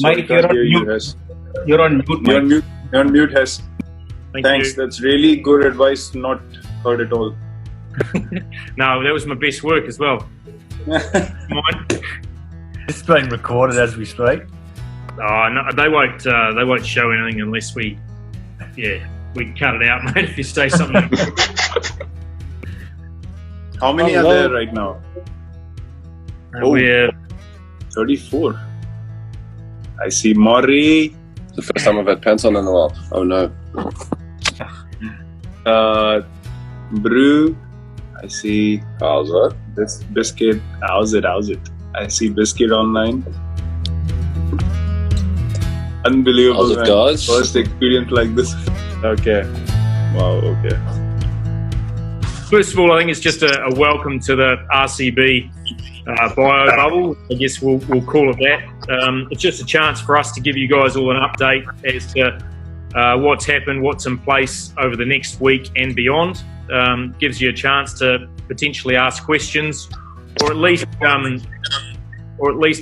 Sorry, Mike, you're can't on hear you, mute. Hes. You're on mute, You're on Mike. mute. You're on mute, Hes. Thanks. You. That's really good advice. Not heard at all. No, that was my best work as well. Mine. It's being recorded as we speak. Oh no, they won't show anything unless we cut it out, mate. If you say something. How many are there right now? We're 34. I see Maury. It's the first time I've had pants on in a while. Oh no. Brew. I see. How's that? This Biscuit. How's it? I see Biscuit online. Unbelievable. How's it, man. guys? First experience like this. Okay. Wow. Okay. First of all, I think it's just a welcome to the RCB bio bubble. I guess we'll call it that. It's just a chance for us to give you guys all an update as to what's happened, what's in place over the next week and beyond. Gives you a chance to potentially ask questions, or at least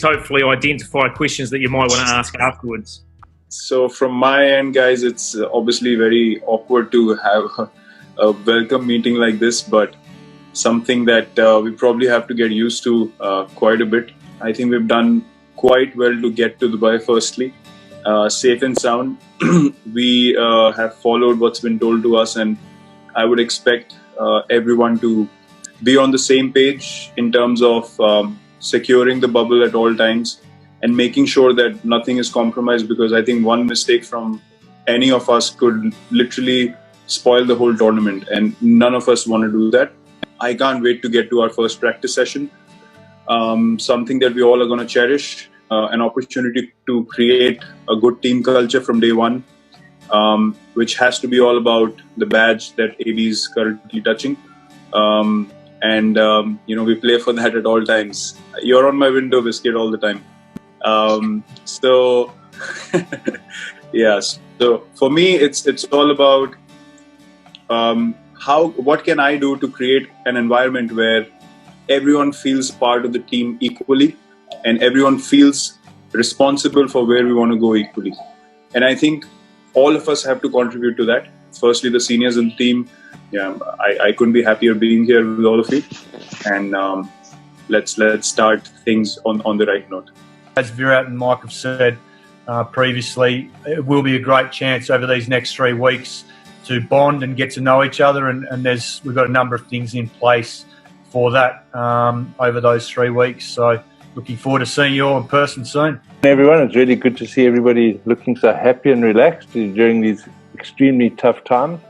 hopefully identify questions that you might want to ask afterwards. So from my end, guys, it's obviously very awkward to have a welcome meeting like this, but something that we probably have to get used to quite a bit. I think we've done quite well to get to Dubai firstly. Safe and sound. We have followed what's been told to us, and I would expect everyone to be on the same page in terms of securing the bubble at all times and making sure that nothing is compromised, because I think one mistake from any of us could literally spoil the whole tournament, and none of us want to do that. I can't wait to get to our first practice session. Something that we all are going to cherish, an opportunity to create a good team culture from day one, which has to be all about the badge that AB is currently touching. We play for that at all times. You're on my window, Biscuit, all the time. So for me, it's all about what can I do to create an environment where everyone feels part of the team equally and everyone feels responsible for where we want to go equally. And I think all of us have to contribute to that. Firstly, the seniors in the team. I couldn't be happier being here with all of you. And let's start things on the right note. As Virat and Mike have said previously, it will be a great chance over these next 3 weeks to bond and get to know each other, and we've got a number of things in place for that over those 3 weeks. So looking forward to seeing you all in person soon. Everyone, it's really good to see everybody looking so happy and relaxed during these extremely tough times.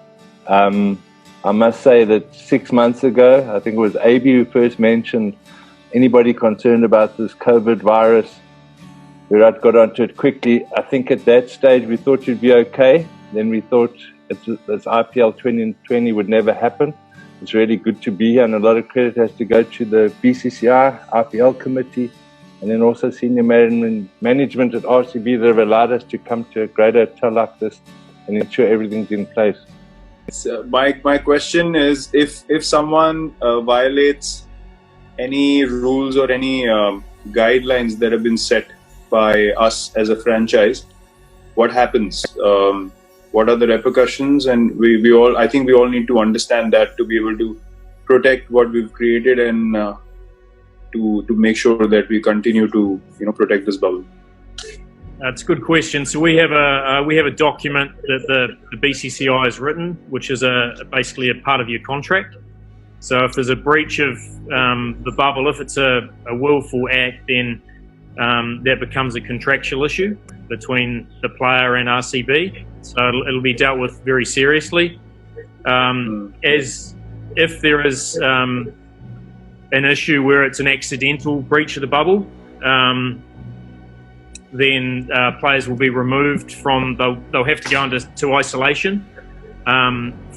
I must say that 6 months ago, I think it was AB who first mentioned anybody concerned about this COVID virus. Virat got onto it quickly. I think at that stage we thought you'd be okay. Then we thought this IPL2020 would never happen. It's really good to be here, and a lot of credit has to go to the BCCI, IPL committee, and then also senior management at RCB that have allowed us to come to a great hotel like this and ensure everything's in place. So my question is, if someone violates any rules or any guidelines that have been set by us as a franchise, what happens? What are the repercussions? And I think we all need to understand that to be able to protect what we've created and to make sure that we continue to protect this bubble. That's a good question. So we have a document that the BCCI has written, which is basically a part of your contract. So if there's a breach of the bubble, if it's a willful act, then that becomes a contractual issue between the player and RCB. So it'll be dealt with very seriously. As if there is an issue where it's an accidental breach of the bubble, then players will be removed from. They'll have to go into isolation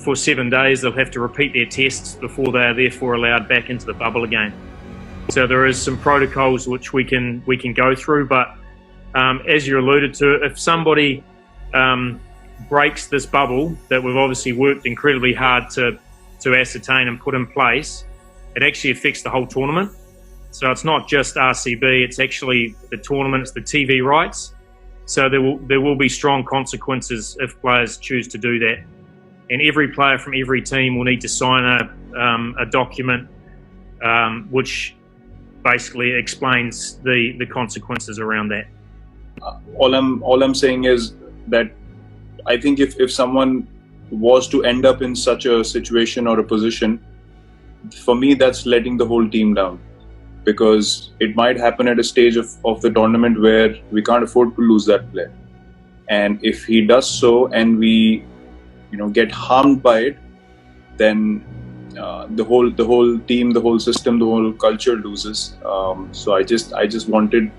for 7 days. They'll have to repeat their tests before they are therefore allowed back into the bubble again. So there is some protocols which we can go through, but as you alluded to, if somebody breaks this bubble that we've obviously worked incredibly hard to ascertain and put in place, it actually affects the whole tournament. So it's not just RCB, it's actually the tournament, it's the TV rights. So there will be strong consequences if players choose to do that. And every player from every team will need to sign a document which basically explains the consequences around that. All I'm saying is that I think if someone was to end up in such a situation or a position, for me that's letting the whole team down, because it might happen at a stage of the tournament where we can't afford to lose that player. And if he does so and we get harmed by it, then the whole team, the whole system, the whole culture loses. So I just wanted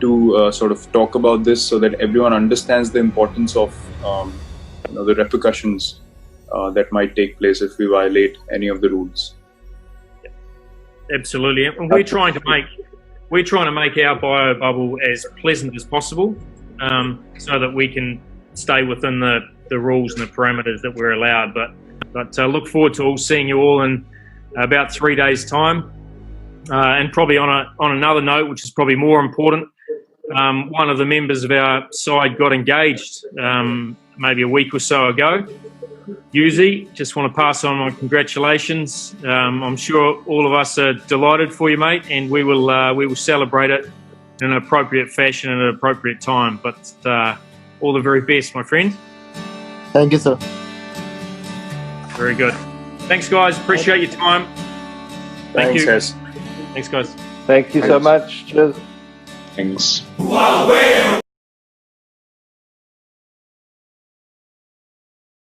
to sort of talk about this so that everyone understands the importance of the repercussions that might take place if we violate any of the rules. Absolutely, and we're trying to make our bio bubble as pleasant as possible, so that we can stay within the rules and the parameters that we're allowed. But look forward to seeing you all in about 3 days' time. And probably on another note, which is probably more important, one of the members of our side got engaged maybe a week or so ago. Yuzi, just want to pass on my congratulations. I'm sure all of us are delighted for you, mate, and we will celebrate it in an appropriate fashion at an appropriate time. But all the very best, my friend. Thank you, sir. Very good. Thanks, guys. Appreciate your time. Thank you. Guys. Thanks, guys. Thank you so much. Cheers. Thanks.